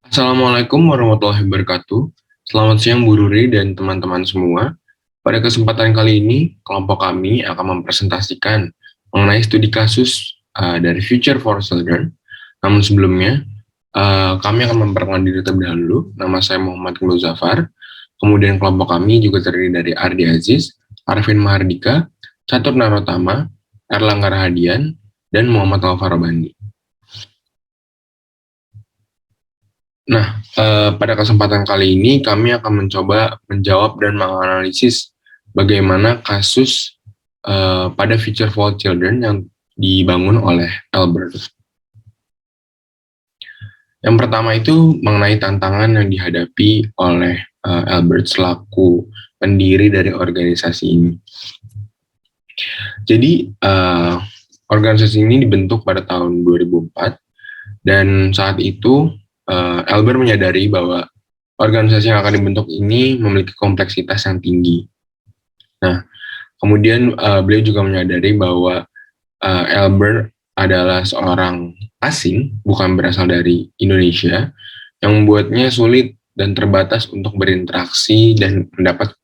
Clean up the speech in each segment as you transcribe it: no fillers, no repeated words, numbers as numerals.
Assalamualaikum warahmatullahi wabarakatuh. Selamat siang Bu Ruri dan teman-teman semua. Pada kesempatan kali ini, kelompok kami akan mempresentasikan mengenai studi kasus dari Future for Children. Namun sebelumnya, kami akan memperkenalkan diri terlebih dahulu. Nama saya Muhammad Kemul Zafar. Kemudian kelompok kami juga terdiri dari Ardi Aziz, Arvin Mahardika, Catur Narotama, Erlangga Rahadian, dan Muhammad Alvaro Bandi. Nah, pada kesempatan kali ini kami akan mencoba menjawab dan menganalisis bagaimana kasus pada Future for Children yang dibangun oleh Albert. Yang pertama itu mengenai tantangan yang dihadapi oleh Albert selaku pendiri dari organisasi ini. Jadi, organisasi ini dibentuk pada tahun 2004 dan saat itu Albert menyadari bahwa organisasi yang akan dibentuk ini memiliki kompleksitas yang tinggi. Nah, kemudian beliau juga menyadari bahwa Albert adalah seorang asing, bukan berasal dari Indonesia, yang membuatnya sulit dan terbatas untuk berinteraksi dan mendapat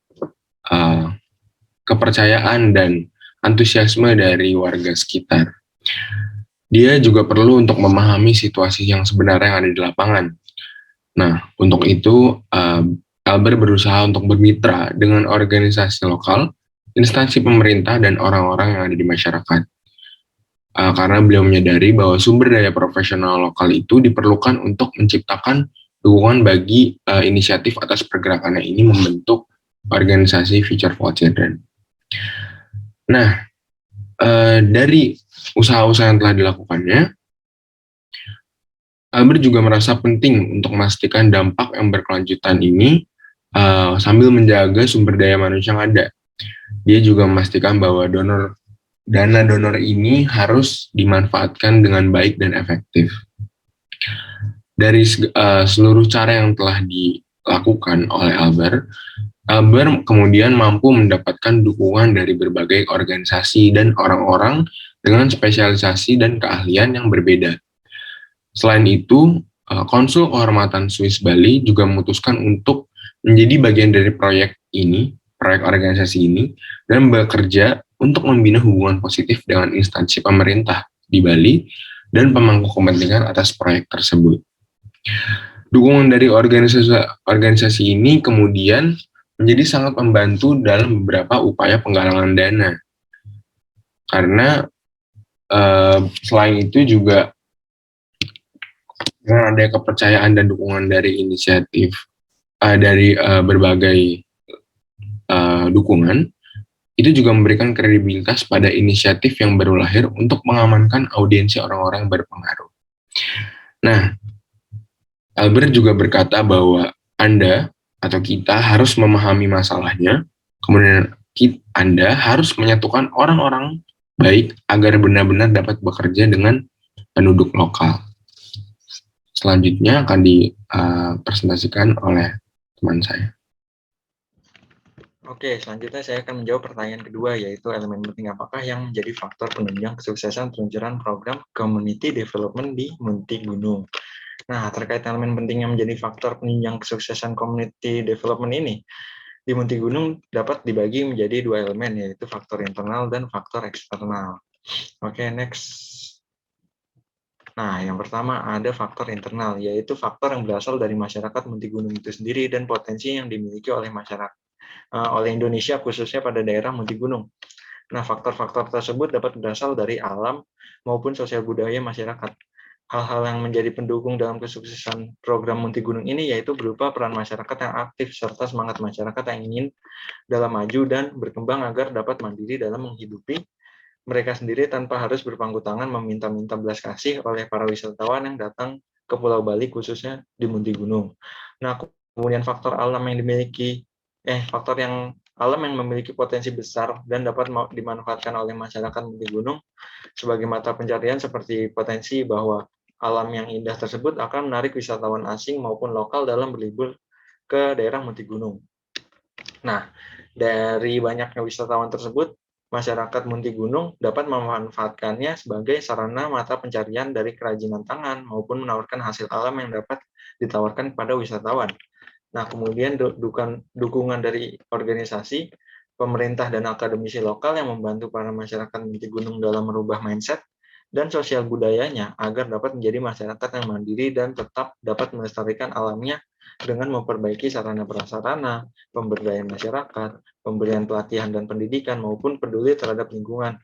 kepercayaan dan antusiasme dari warga sekitar. Dia juga perlu untuk memahami situasi yang sebenarnya yang ada di lapangan. Nah, untuk itu, Albert berusaha untuk bermitra dengan organisasi lokal, instansi pemerintah, dan orang-orang yang ada di masyarakat. Karena beliau menyadari bahwa sumber daya profesional lokal itu diperlukan untuk menciptakan dukungan bagi inisiatif atas pergerakannya ini membentuk organisasi Future for Children. Nah, dari usaha-usaha yang telah dilakukannya, Albert juga merasa penting untuk memastikan dampak yang berkelanjutan ini sambil menjaga sumber daya manusia yang ada. Dia juga memastikan bahwa dana donor ini harus dimanfaatkan dengan baik dan efektif. Dari seluruh cara yang telah dilakukan oleh Albert kemudian mampu mendapatkan dukungan dari berbagai organisasi dan orang-orang dengan spesialisasi dan keahlian yang berbeda. Selain itu, Konsul Kehormatan Swiss Bali juga memutuskan untuk menjadi bagian dari proyek organisasi ini, dan bekerja untuk membina hubungan positif dengan instansi pemerintah di Bali dan pemangku kepentingan atas proyek tersebut. Dukungan dari organisasi ini kemudian menjadi sangat membantu dalam beberapa upaya penggalangan dana. Karena selain itu juga dengan ada kepercayaan dan dukungan dari inisiatif dari berbagai dukungan, itu juga memberikan kredibilitas pada inisiatif yang baru lahir untuk mengamankan audiensi orang-orang berpengaruh. Nah, Albert juga berkata bahwa Anda atau kita harus memahami masalahnya, kemudian Anda harus menyatukan orang-orang baik agar benar-benar dapat bekerja dengan penduduk lokal. Selanjutnya akan dipresentasikan oleh teman saya. Oke, selanjutnya saya akan menjawab pertanyaan kedua, yaitu elemen penting apakah yang menjadi faktor penunjang kesuksesan peluncuran program Community Development di Munti Gunung. Nah, terkait elemen penting yang menjadi faktor penunjang kesuksesan Community Development ini, di Munti Gunung dapat dibagi menjadi dua elemen, yaitu faktor internal dan faktor eksternal. Oke, next. Nah, yang pertama ada faktor internal, yaitu faktor yang berasal dari masyarakat Munti Gunung itu sendiri dan potensi yang dimiliki oleh masyarakat, oleh Indonesia khususnya pada daerah Munti Gunung. Nah, faktor-faktor tersebut dapat berasal dari alam maupun sosial budaya masyarakat. Hal-hal yang menjadi pendukung dalam kesuksesan program Munti Gunung ini yaitu berupa peran masyarakat yang aktif serta semangat masyarakat yang ingin dalam maju dan berkembang agar dapat mandiri dalam menghidupi mereka sendiri tanpa harus berpangku tangan meminta-minta belas kasih oleh para wisatawan yang datang ke Pulau Bali khususnya di Munti Gunung. Nah, kemudian faktor alam yang memiliki potensi besar dan dapat dimanfaatkan oleh masyarakat Munti Gunung sebagai mata pencarian seperti potensi bahwa alam yang indah tersebut akan menarik wisatawan asing maupun lokal dalam berlibur ke daerah Munti Gunung. Nah, dari banyaknya wisatawan tersebut, masyarakat Munti Gunung dapat memanfaatkannya sebagai sarana mata pencarian dari kerajinan tangan maupun menawarkan hasil alam yang dapat ditawarkan kepada wisatawan. Nah, kemudian dukungan dari organisasi, pemerintah, dan akademisi lokal yang membantu para masyarakat Munti Gunung dalam merubah mindset dan sosial budayanya agar dapat menjadi masyarakat yang mandiri dan tetap dapat melestarikan alamnya dengan memperbaiki sarana prasarana, pemberdayaan masyarakat, pemberian pelatihan dan pendidikan, maupun peduli terhadap lingkungan.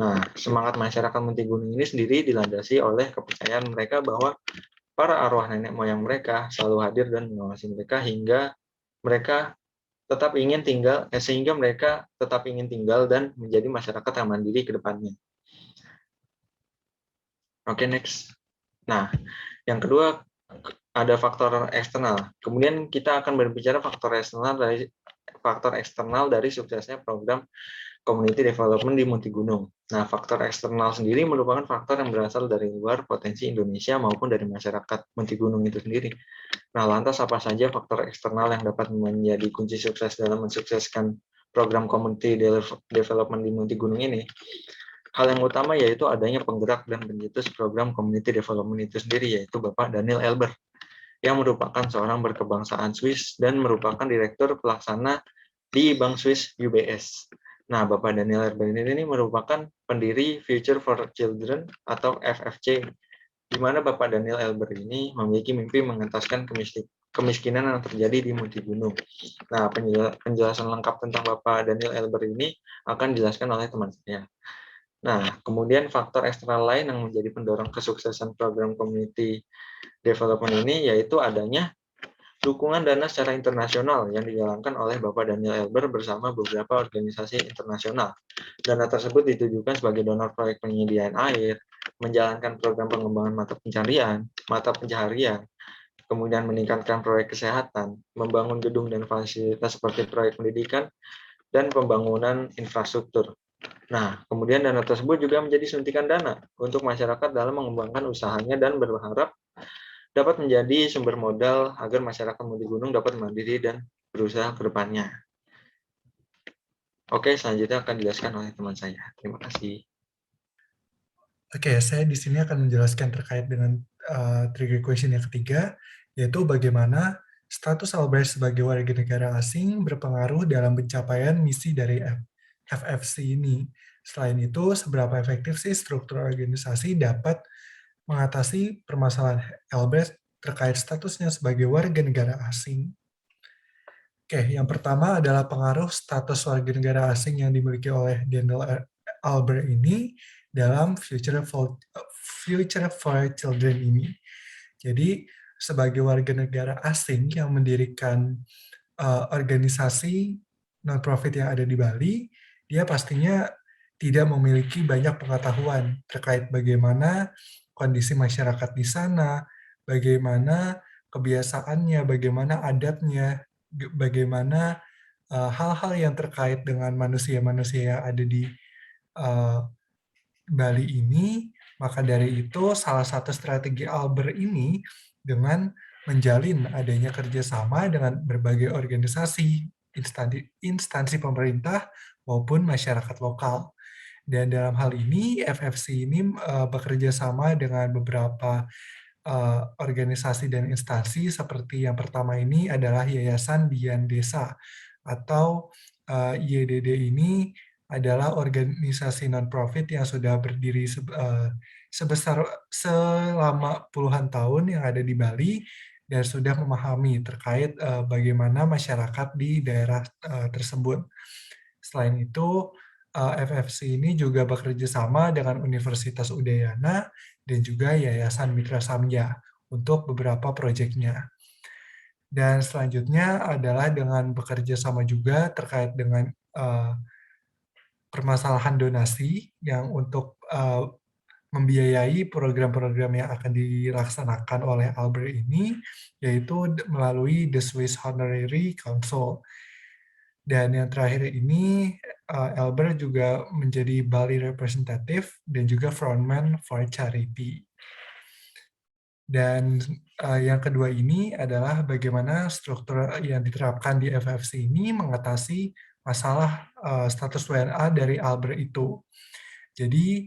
Nah, semangat masyarakat Munti Gunung ini sendiri dilandasi oleh kepercayaan mereka bahwa para arwah nenek moyang mereka selalu hadir dan mengawasi mereka hingga mereka tetap ingin tinggal, sehingga mereka tetap ingin tinggal dan menjadi masyarakat yang mandiri ke depannya. Oke, next. Nah, yang kedua ada faktor eksternal. Kemudian kita akan berbicara faktor eksternal dari suksesnya program community development di Munti Gunung. Nah, faktor eksternal sendiri merupakan faktor yang berasal dari luar potensi Indonesia maupun dari masyarakat Munti Gunung itu sendiri. Nah, lantas apa saja faktor eksternal yang dapat menjadi kunci sukses dalam mensukseskan program community development di Munti Gunung ini? Hal yang utama yaitu adanya penggerak dan pencetus program community development itu sendiri, yaitu Bapak Daniel Elber, yang merupakan seorang berkebangsaan Swiss dan merupakan direktur pelaksana di Bank Swiss UBS. Nah, Bapak Daniel Elber ini merupakan pendiri Future for Children atau FFC, di mana Bapak Daniel Elber ini memiliki mimpi mengentaskan kemiskinan yang terjadi di Munti Gunung. Nah, penjelasan lengkap tentang Bapak Daniel Elber ini akan dijelaskan oleh teman saya. Nah, kemudian faktor eksternal lain yang menjadi pendorong kesuksesan program community development ini yaitu adanya dukungan dana secara internasional yang dijalankan oleh Bapak Daniel Elber bersama beberapa organisasi internasional. Dana tersebut ditujukan sebagai donor proyek penyediaan air, menjalankan program pengembangan mata pencaharian, kemudian meningkatkan proyek kesehatan, membangun gedung dan fasilitas seperti proyek pendidikan, dan pembangunan infrastruktur. Nah, kemudian dana tersebut juga menjadi suntikan dana untuk masyarakat dalam mengembangkan usahanya dan berharap dapat menjadi sumber modal agar masyarakat Munti Gunung dapat mandiri dan berusaha ke depannya. Oke, selanjutnya akan dijelaskan oleh teman saya. Terima kasih. Oke, saya di sini akan menjelaskan terkait dengan trigger question yang ketiga, yaitu bagaimana status Albert sebagai warga negara asing berpengaruh dalam pencapaian misi dari FFC ini. Selain itu, seberapa efektif sih struktur organisasi dapat mengatasi permasalahan Albert terkait statusnya sebagai warga negara asing? Oke, yang pertama adalah pengaruh status warga negara asing yang dimiliki oleh Daniel Albert ini dalam Future for Children ini. Jadi, sebagai warga negara asing yang mendirikan organisasi non-profit yang ada di Bali, dia pastinya tidak memiliki banyak pengetahuan terkait bagaimana kondisi masyarakat di sana, bagaimana kebiasaannya, bagaimana adatnya, bagaimana hal-hal yang terkait dengan manusia-manusia yang ada di Bali ini. Maka dari itu, salah satu strategi Albert ini dengan menjalin adanya kerjasama dengan berbagai organisasi, instansi pemerintah, maupun masyarakat lokal. Dan dalam hal ini, FFC ini bekerja sama dengan beberapa organisasi dan instansi, seperti yang pertama ini adalah Yayasan Dian Desa, atau YDD ini adalah organisasi non-profit yang sudah berdiri selama puluhan tahun yang ada di Bali dan sudah memahami terkait bagaimana masyarakat di daerah tersebut. Selain itu, FFC ini juga bekerja sama dengan Universitas Udayana dan juga Yayasan Mitra Samya untuk beberapa proyeknya. Dan selanjutnya adalah dengan bekerja sama juga terkait dengan permasalahan donasi yang untuk membiayai program-program yang akan dilaksanakan oleh Albert ini, yaitu melalui The Swiss Honorary Council. Dan yang terakhir ini, Albert juga menjadi Bali Representative dan juga Frontman for Charity. Dan yang kedua ini adalah bagaimana struktur yang diterapkan di FFC ini mengatasi masalah status WNA dari Albert itu. Jadi,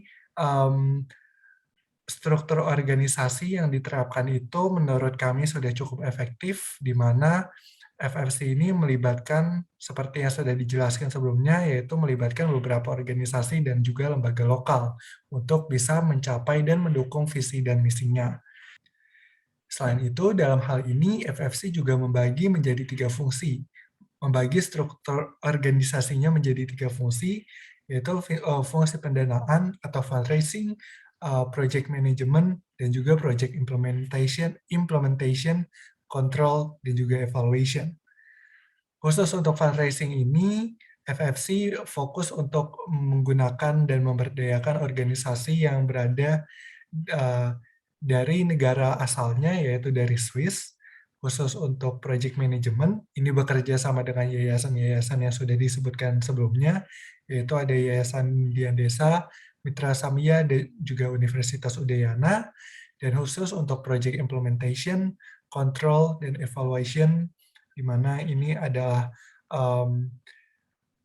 struktur organisasi yang diterapkan itu menurut kami sudah cukup efektif, di mana FFC ini melibatkan, seperti yang sudah dijelaskan sebelumnya, yaitu melibatkan beberapa organisasi dan juga lembaga lokal untuk bisa mencapai dan mendukung visi dan misinya. Selain itu, dalam hal ini, FFC juga membagi menjadi 3 fungsi. Membagi struktur organisasinya menjadi 3 fungsi, yaitu fungsi pendanaan atau fundraising, project management, dan juga project implementation, control, dan juga evaluation. Khusus untuk fundraising ini, FFC fokus untuk menggunakan dan memberdayakan organisasi yang berada dari negara asalnya, yaitu dari Swiss. Khusus untuk project management, ini bekerja sama dengan yayasan-yayasan yang sudah disebutkan sebelumnya, yaitu ada Yayasan Dian Desa, Mitra Samia, dan juga Universitas Udayana. Dan khusus untuk project implementation, control, dan evaluation, di mana ini adalah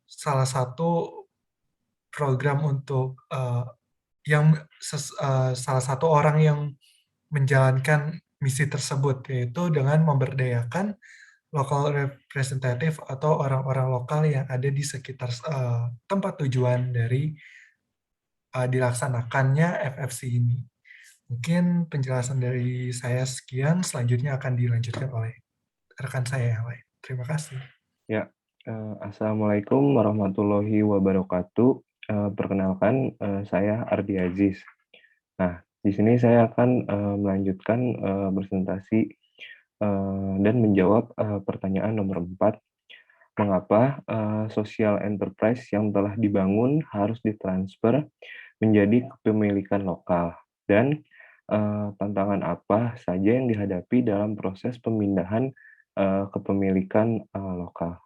salah satu program untuk salah satu orang yang menjalankan misi tersebut, yaitu dengan memberdayakan local representative atau orang-orang lokal yang ada di sekitar tempat tujuan dari dilaksanakannya FFC ini. Mungkin penjelasan dari saya sekian, selanjutnya akan dilanjutkan oleh rekan saya yang lain. Terima kasih. Ya, Assalamualaikum warahmatullahi wabarakatuh. Perkenalkan, saya Ardi Aziz. Nah, di sini saya akan melanjutkan presentasi dan menjawab pertanyaan nomor 4. Mengapa social enterprise yang telah dibangun harus ditransfer menjadi kepemilikan lokal? Dan tantangan apa saja yang dihadapi dalam proses pemindahan kepemilikan lokal?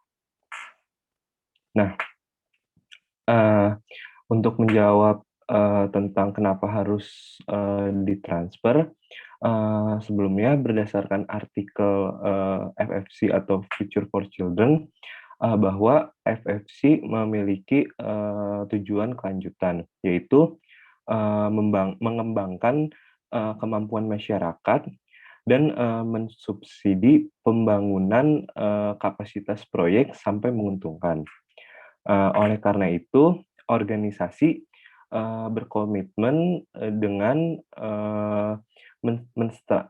Nah, untuk menjawab tentang kenapa harus ditransfer, sebelumnya berdasarkan artikel FFC atau Future for Children, bahwa FFC memiliki tujuan kelanjutan, yaitu mengembangkan kemampuan masyarakat dan mensubsidi pembangunan kapasitas proyek sampai menguntungkan. Oleh karena itu, organisasi berkomitmen dengan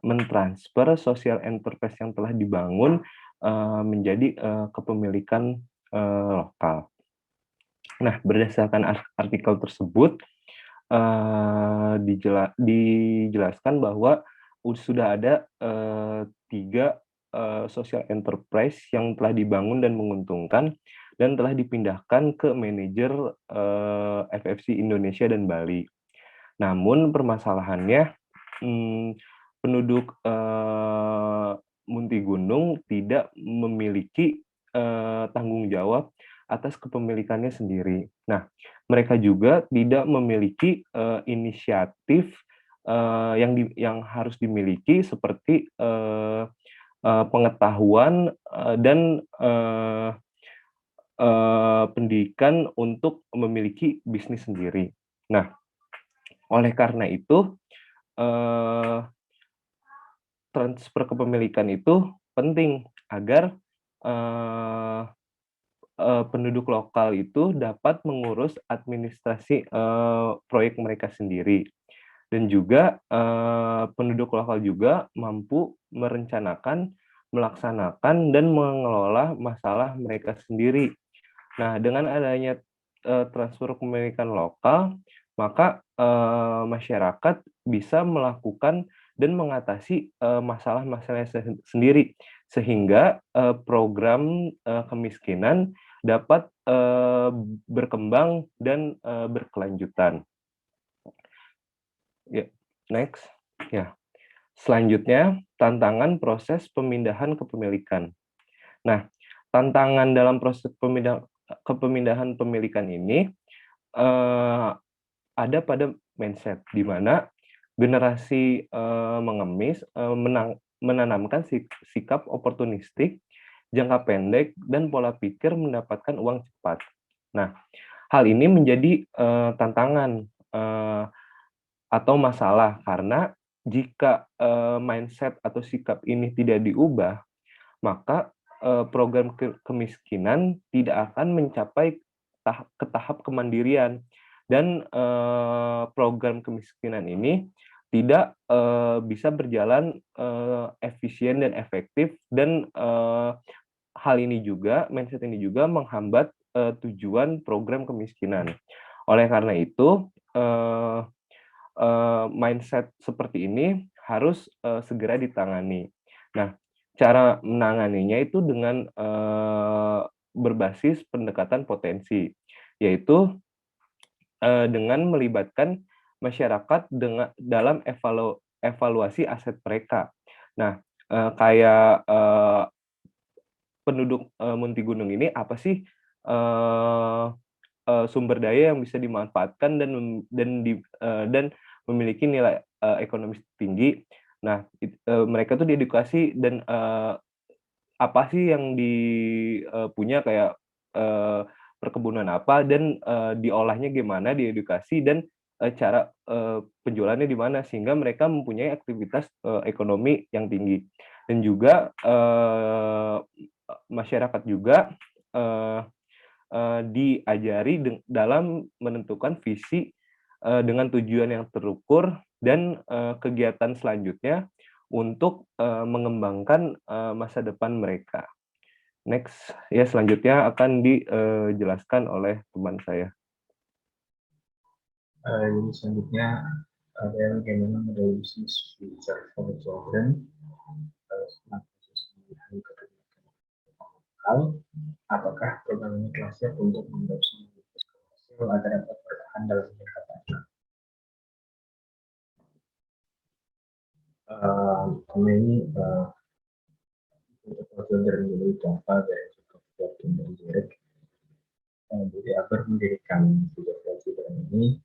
mentransfer social enterprise yang telah dibangun menjadi kepemilikan lokal. Nah, berdasarkan artikel tersebut, dijelaskan bahwa sudah ada 3 social enterprise yang telah dibangun dan menguntungkan dan telah dipindahkan ke manajer FFC Indonesia dan Bali. Namun permasalahannya, penduduk Muntigunung tidak memiliki tanggung jawab atas kepemilikannya sendiri. Nah, mereka juga tidak memiliki inisiatif yang harus dimiliki seperti pengetahuan dan pendidikan untuk memiliki bisnis sendiri. Nah, oleh karena itu, transfer kepemilikan itu penting agar penduduk lokal itu dapat mengurus administrasi proyek mereka sendiri. Dan juga penduduk lokal juga mampu merencanakan, melaksanakan, dan mengelola masalah mereka sendiri. Nah, dengan adanya transfer kepemilikan lokal, maka masyarakat bisa melakukan dan mengatasi masalah-masalah sendiri, sehingga program kemiskinan dapat berkembang dan berkelanjutan. Ya, next. Ya. Selanjutnya, tantangan proses pemindahan kepemilikan. Nah, tantangan dalam proses kepemilikan pemilikan ini ada pada mindset, di mana generasi mengemis menanamkan sikap oportunistik, jangka pendek, dan pola pikir mendapatkan uang cepat. Nah, hal ini menjadi tantangan atau masalah, karena jika mindset atau sikap ini tidak diubah, maka program kemiskinan tidak akan mencapai ke tahap kemandirian, dan program kemiskinan ini tidak bisa berjalan efisien dan efektif, dan hal ini juga, mindset ini juga menghambat tujuan program kemiskinan. Oleh karena itu, mindset seperti ini harus segera ditangani. Nah, cara menanganinya itu dengan berbasis pendekatan potensi, yaitu dengan melibatkan masyarakat dalam evaluasi aset mereka. Nah, kayak penduduk Munti Gunung ini apa sih sumber daya yang bisa dimanfaatkan dan memiliki nilai ekonomis tinggi. Nah, mereka tuh diedukasi, dan apa sih yang punya, kayak perkebunan apa, dan diolahnya gimana, diedukasi, dan cara penjualannya di mana, sehingga mereka mempunyai aktivitas ekonomi yang tinggi. Dan juga masyarakat juga diajari dalam menentukan visi dengan tujuan yang terukur, dan kegiatan selanjutnya untuk mengembangkan masa depan mereka. Next, ya, selanjutnya akan dijelaskan oleh teman saya. Jadi selanjutnya ada bagaimana mereduksi future for children setelah proses pemilihan kebijakan lokal. Apakah program ini klasik untuk mengadopsi komersil agar dapat bertahan dalam jangka panjang? Karena ini untuk children dulu itu apa dari cukup dan direct. Jadi Akbar mendirikan future for children ini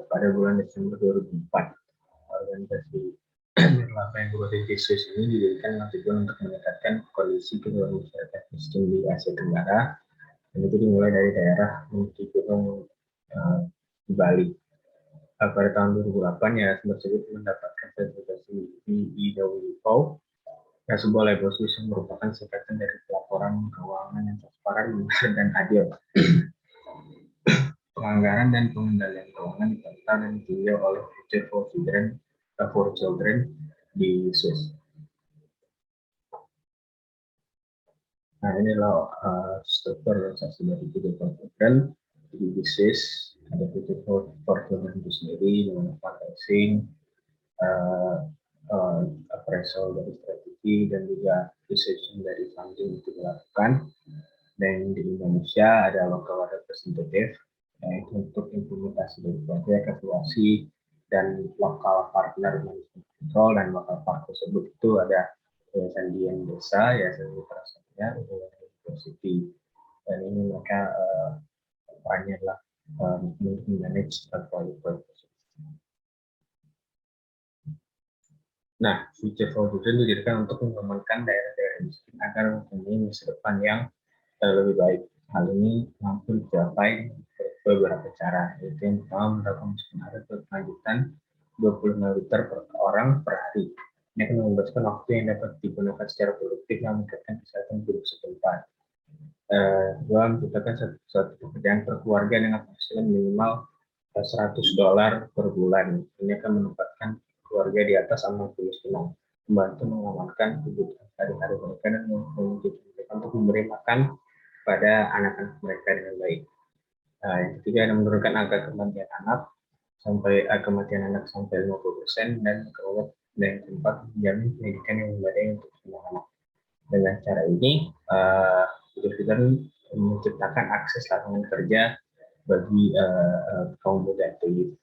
pada bulan Desember 2004. Organisasi apa yang berbasis Yesus ini didirikan dengan tujuan untuk meningkatkan kondisi kedua masyarakat miskin di Asia Tenggara, dan itu dimulai dari daerah Munti-Gunung di Bali. Pada tahun 2008 ya tersebut mendapatkan sertifikasi BEWO, sebuah label Swiss yang merupakan singkatan dari pelaporan keuangan yang transparan, dan adil. Penganggaran dan pengendalian keuangan ditata dan ditinjau oleh Future for Children di Swiss. Nah, inilah struktur organisasi dari Future for Children di Swiss. Ada Future for Children itu sendiri dengan fundraising, appraisal dari strategi, dan juga decision dari funding itu dilakukan. Dan di Indonesia ada local representative, yaitu untuk implementasi dari proyek, evaluasi, dan lokal partner management control. Dan lokal partner tersebut itu ada Yayasan Dian Desa, Yayasan Mitra Satya, University, dan ini mereka perannya adalah untuk manage proyek-proyek tersebut. Nah, Future for Children didirikan untuk mengembangkan daerah-daerah miskin agar mempunyai masa depan yang lebih baik. Hal ini mampu dicapai beberapa cara, yaitu yang pertama mendapatkan ada berkelanjutan 25 liter per orang per hari. Ini akan membebaskan waktu yang dapat digunakan secara produktif yang meningkatkan kesehatan penduduk setempat. Dua, menciptakan satu pekerjaan per keluarga dengan penghasilan minimal $100 per bulan. Ini akan menempatkan keluarga di atas ambang kemiskinan, membantu mengamankan kebutuhan sehari-hari mereka, dan memungkinkan untuk memberi makan pada anak-anak mereka dengan baik. Yang ketiga, menurunkan angka kematian anak sampai 50%, dan yang keempat, menjamin pendidikan yang memadai untuk semua anak. Dengan cara ini, kita menciptakan akses lapangan kerja bagi kaum muda itu.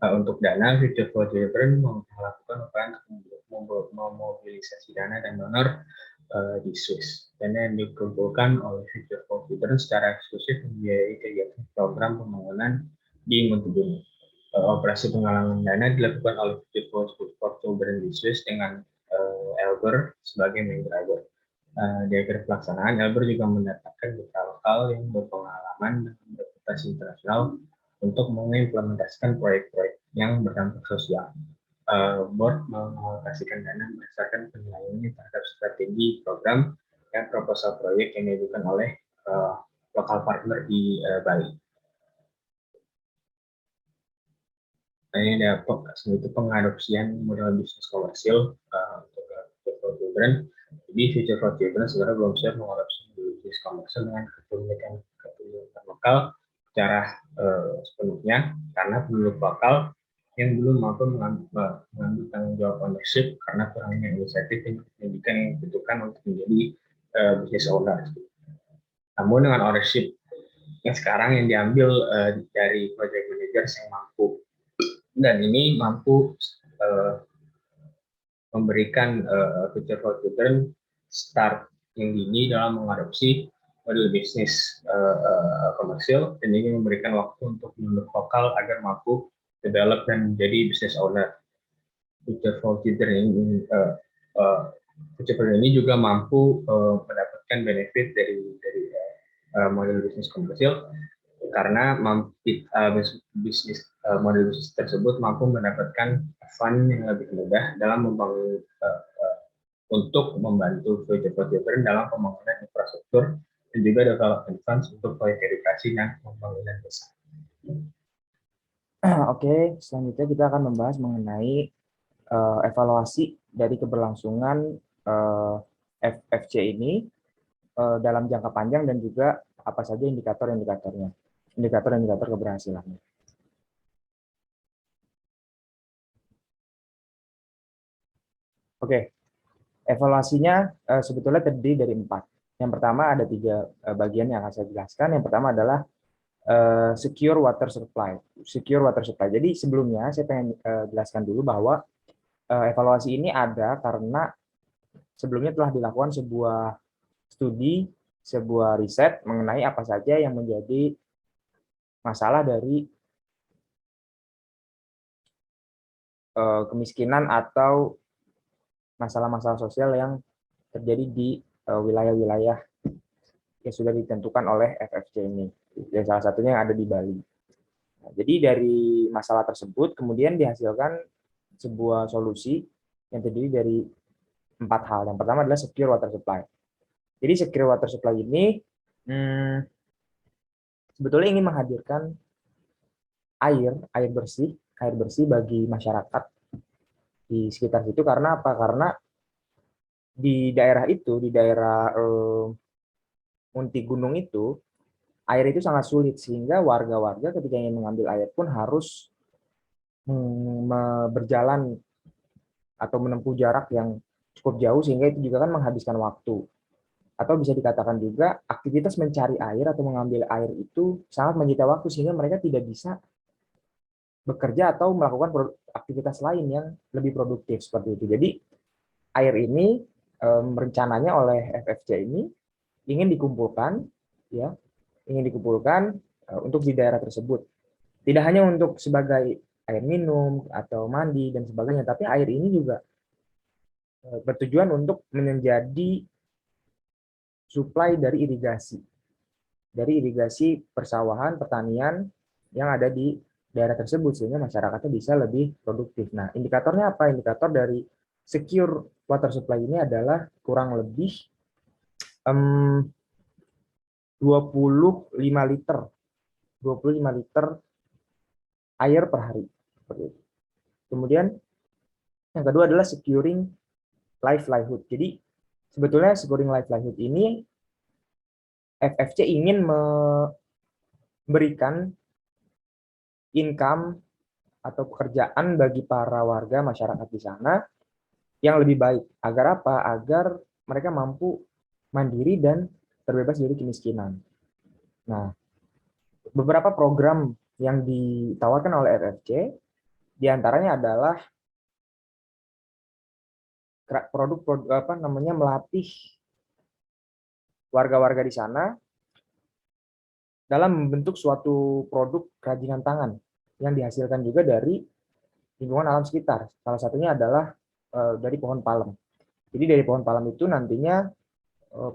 Untuk dana, Future for Children melakukan upaya untuk memobilisasi dana dan donor di Swiss. Dana yang dikumpulkan oleh Future for Children secara eksklusif membiayai kegiatan program pembangunan di Munti-Gunung. Operasi penggalangan dana dilakukan oleh Future for Children di Swiss dengan Elber sebagai main driver. Di akhir pelaksanaan, Elber juga mendatangkan mitra lokal yang berpengalaman dan reputasi internasional untuk mengimplementasikan proyek-proyek yang berdampak sosial. Board mengalokasikan dana berdasarkan penilaiannya terhadap strategi program dan proposal proyek yang diajukan oleh lokal partner di Bali. Nah, ini ada itu pengadopsian model bisnis komersil untuk Future for Children. Jadi Future for Children sebenarnya belum siap mengadopsi bisnis komersil dengan kepemilikan lokal secara sepenuhnya karena penduduk lokal yang belum mampu mengambil tanggung jawab ownership karena kurangnya inisiatif pendidikan yang dibutuhkan untuk menjadi business owner. Namun dengan ownership yang sekarang yang diambil dari project managers yang mampu, dan ini mampu memberikan Future for Children start yang dini dalam mengadopsi model bisnis komersil, dan ini memberikan waktu untuk penduduk lokal agar mampu develop dan menjadi business owner. Future for Children ini juga mampu mendapatkan benefit dari model bisnis komersil karena model bisnis tersebut mampu mendapatkan fund yang lebih mudah dalam membangun untuk membantu Future for Children dalam pembangunan infrastruktur dan juga development funds untuk proyek edukasi dan pembangunan desa. Oke, selanjutnya kita akan membahas mengenai evaluasi dari keberlangsungan FFC ini dalam jangka panjang dan juga apa saja indikator-indikatornya, indikator-indikator keberhasilannya. Oke, evaluasinya sebetulnya terdiri dari 4. Yang pertama ada 3 bagian yang akan saya jelaskan. Yang pertama adalah secure water supply. Jadi sebelumnya saya pengen jelaskan dulu bahwa evaluasi ini ada karena sebelumnya telah dilakukan sebuah studi, sebuah riset mengenai apa saja yang menjadi masalah dari kemiskinan atau masalah-masalah sosial yang terjadi di wilayah-wilayah yang sudah ditentukan oleh FFC ini. Dan salah satunya yang ada di Bali. Nah, jadi dari masalah tersebut kemudian dihasilkan sebuah solusi yang terdiri dari 4 hal. Yang pertama adalah secure water supply. Jadi secure water supply ini sebetulnya ingin menghadirkan air bersih bagi masyarakat di sekitar situ. Karena apa? Karena di daerah itu, di daerah Munti Gunung itu, air itu sangat sulit sehingga warga-warga ketika ingin mengambil air pun harus berjalan atau menempuh jarak yang cukup jauh, sehingga itu juga kan menghabiskan waktu. Atau bisa dikatakan juga aktivitas mencari air atau mengambil air itu sangat menyita waktu sehingga mereka tidak bisa bekerja atau melakukan aktivitas lain yang lebih produktif seperti itu. Jadi air ini rencananya oleh FFC ini ingin dikumpulkan untuk di daerah tersebut. Tidak hanya untuk sebagai air minum atau mandi dan sebagainya, tapi air ini juga bertujuan untuk menjadi suplai dari irigasi persawahan, pertanian yang ada di daerah tersebut sehingga masyarakatnya bisa lebih produktif. Nah, indikatornya apa? Indikator dari secure water supply ini adalah kurang lebih 25 liter air per hari. Kemudian yang kedua adalah securing livelihood. Jadi sebetulnya securing livelihood ini FFC ingin memberikan income atau pekerjaan bagi para warga masyarakat di sana yang lebih baik. Agar apa? Agar mereka mampu mandiri dan terbebas dari kemiskinan. Nah, beberapa program yang ditawarkan oleh FFC diantaranya adalah melatih warga-warga di sana dalam membentuk suatu produk kerajinan tangan yang dihasilkan juga dari lingkungan alam sekitar. Salah satunya adalah dari pohon palem. Jadi dari pohon palem itu nantinya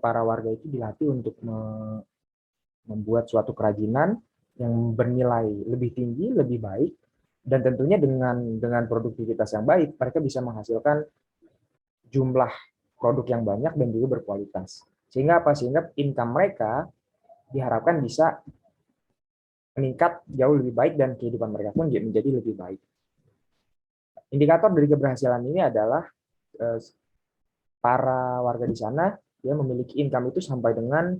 para warga itu dilatih untuk membuat suatu kerajinan yang bernilai lebih tinggi, lebih baik, dan tentunya dengan produktivitas yang baik, mereka bisa menghasilkan jumlah produk yang banyak dan juga berkualitas. Sehingga apa? Sehingga income mereka diharapkan bisa meningkat jauh lebih baik dan kehidupan mereka pun menjadi lebih baik. Indikator dari keberhasilan ini adalah para warga di sana ya memiliki income itu sampai dengan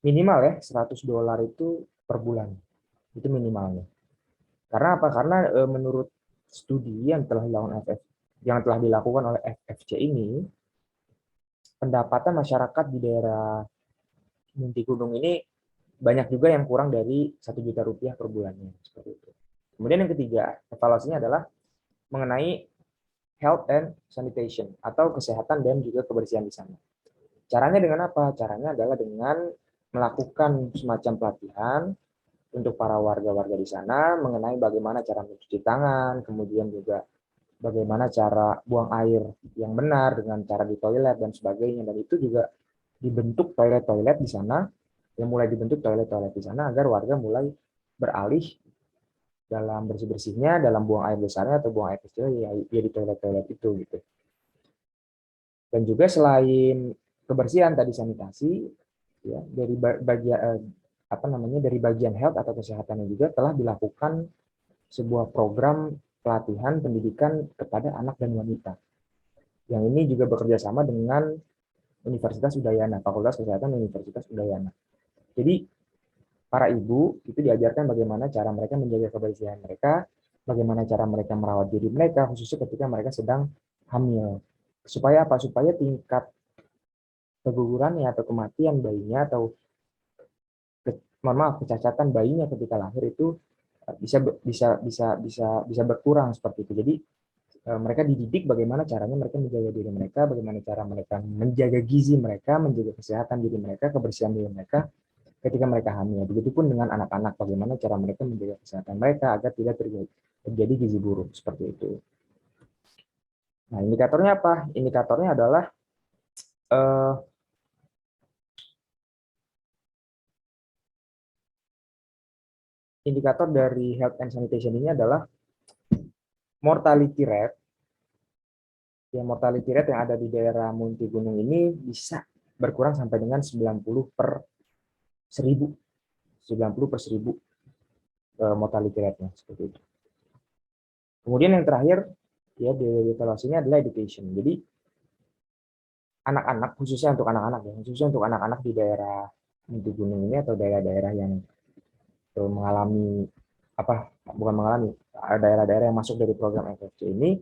minimal ya $100 itu per bulan. Itu minimalnya. Karena apa? Karena menurut studi yang telah dilakukan oleh FFC ini, pendapatan masyarakat di daerah Munti Gunung ini banyak juga yang kurang dari Rp1 juta per bulannya. Seperti itu. Kemudian yang ketiga, evaluasinya adalah mengenai health and sanitation atau kesehatan dan juga kebersihan di sana. Caranya dengan apa? Caranya adalah dengan melakukan semacam pelatihan untuk para warga-warga di sana mengenai bagaimana cara mencuci tangan, kemudian juga bagaimana cara buang air yang benar dengan cara di toilet dan sebagainya. Dan itu juga dibentuk toilet-toilet di sana, yang mulai dibentuk toilet-toilet di sana agar warga mulai beralih dalam bersih-bersihnya, dalam buang air besarnya atau buang air kecilnya ya di toilet-toilet itu gitu. Dan juga selain kebersihan tadi sanitasi ya dari bagian health atau kesehatannya juga telah dilakukan sebuah program pelatihan pendidikan kepada anak dan wanita. Yang ini juga bekerja sama dengan Universitas Udayana, Fakultas Kesehatan Universitas Udayana. Jadi para ibu itu diajarkan bagaimana cara mereka menjaga kebersihan mereka, bagaimana cara mereka merawat diri mereka, khususnya ketika mereka sedang hamil. Supaya apa? Supaya tingkat kegugurannya atau kematian bayinya atau kecacatan bayinya ketika lahir itu bisa berkurang seperti itu. Jadi mereka dididik bagaimana caranya mereka menjaga diri mereka, bagaimana cara mereka menjaga gizi mereka, menjaga kesehatan diri mereka, kebersihan diri mereka ketika mereka hamil. Begitupun dengan anak-anak, bagaimana cara mereka menjaga kesehatan mereka agar tidak terjadi gizi buruk seperti itu. Nah, indikatornya apa? Indikatornya adalah indikator dari health and sanitation ini adalah mortality rate. Ya, mortality rate yang ada di daerah Munti Gunung ini bisa berkurang sampai dengan 90/1000 mortality rate-nya seperti itu. Kemudian yang terakhir ya di evaluasinya adalah education. Jadi anak-anak khususnya untuk anak-anak di daerah Munti Gunung ini atau daerah-daerah yang daerah-daerah yang masuk dari program FFC ini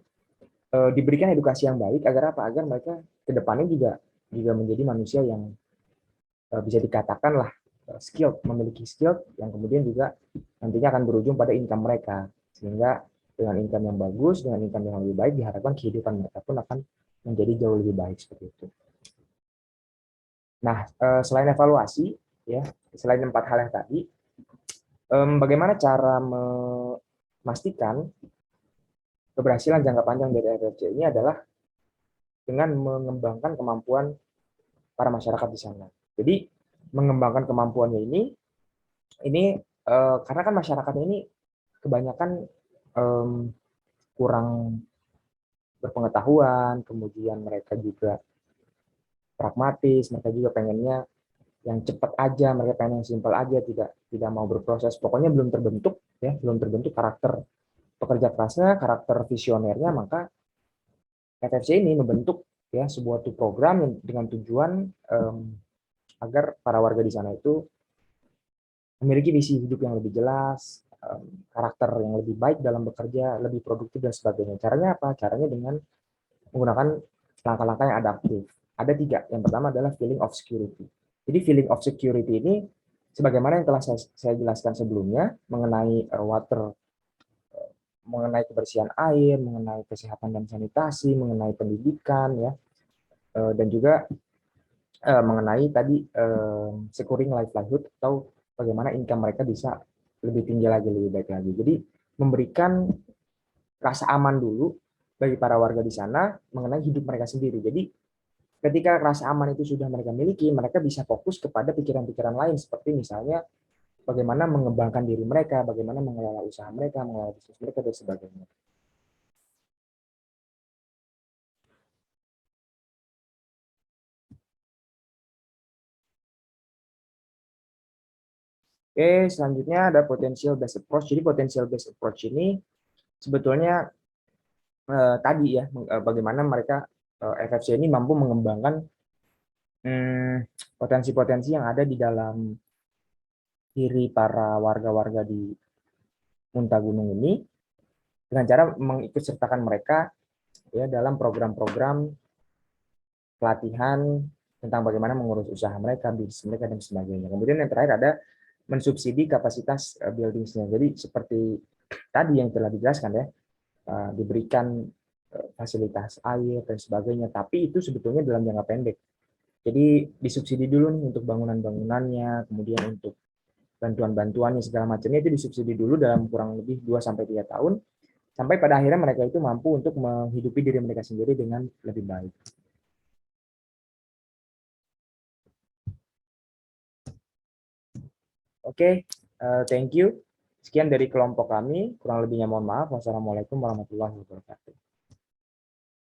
diberikan edukasi yang baik agar apa? Agar mereka ke depannya juga menjadi manusia yang bisa dikatakan lah memiliki skill yang kemudian juga nantinya akan berujung pada income mereka, sehingga dengan income yang bagus, dengan income yang lebih baik diharapkan kehidupan mereka pun akan menjadi jauh lebih baik seperti itu. Nah, selain evaluasi ya, selain 4 hal yang tadi, bagaimana cara memastikan keberhasilan jangka panjang dari FFC ini adalah dengan mengembangkan kemampuan para masyarakat di sana. Jadi mengembangkan kemampuannya ini karena kan masyarakatnya ini kebanyakan kurang berpengetahuan, kemudian mereka juga pragmatis, mereka juga pengennya yang cepat aja, mereka pengen yang simpel aja, tidak mau berproses. Pokoknya belum terbentuk karakter pekerja kerasnya, karakter visionernya, maka FFC ini membentuk ya sebuah program dengan tujuan agar para warga di sana itu memiliki visi hidup yang lebih jelas, karakter yang lebih baik dalam bekerja, lebih produktif dan sebagainya. Caranya apa? Caranya dengan menggunakan langkah-langkah yang adaptif. Ada 3. Yang pertama adalah feeling of security. Jadi feeling of security ini sebagaimana yang telah saya jelaskan sebelumnya mengenai mengenai kebersihan air, mengenai kesehatan dan sanitasi, mengenai pendidikan ya, dan juga mengenai tadi securing livelihood atau bagaimana income mereka bisa lebih tinggi lagi, lebih baik lagi. Jadi memberikan rasa aman dulu bagi para warga di sana mengenai hidup mereka sendiri. Jadi ketika rasa aman itu sudah mereka miliki, mereka bisa fokus kepada pikiran-pikiran lain seperti misalnya bagaimana mengembangkan diri mereka, bagaimana mengelola usaha mereka, mengelola bisnis mereka, dan sebagainya. Oke, selanjutnya ada potential based approach. Jadi potential based approach ini sebetulnya tadi ya, bagaimana mereka FFC ini mampu mengembangkan potensi-potensi yang ada di dalam diri para warga-warga di Muntagunung ini dengan cara mengikutsertakan mereka ya dalam program-program pelatihan tentang bagaimana mengurus usaha mereka, bisnis mereka, dan sebagainya. Kemudian yang terakhir ada mensubsidi kapasitas buildingsnya. Jadi seperti tadi yang telah dijelaskan ya, diberikan fasilitas air dan sebagainya, tapi itu sebetulnya dalam jangka pendek. Jadi disubsidi dulu nih untuk bangunan-bangunannya, kemudian untuk bantuan-bantuannya segala macamnya itu disubsidi dulu dalam kurang lebih 2-3 tahun, sampai pada akhirnya mereka itu mampu untuk menghidupi diri mereka sendiri dengan lebih baik. Oke, thank you. Sekian dari kelompok kami, kurang lebihnya mohon maaf. Wassalamualaikum warahmatullahi wabarakatuh.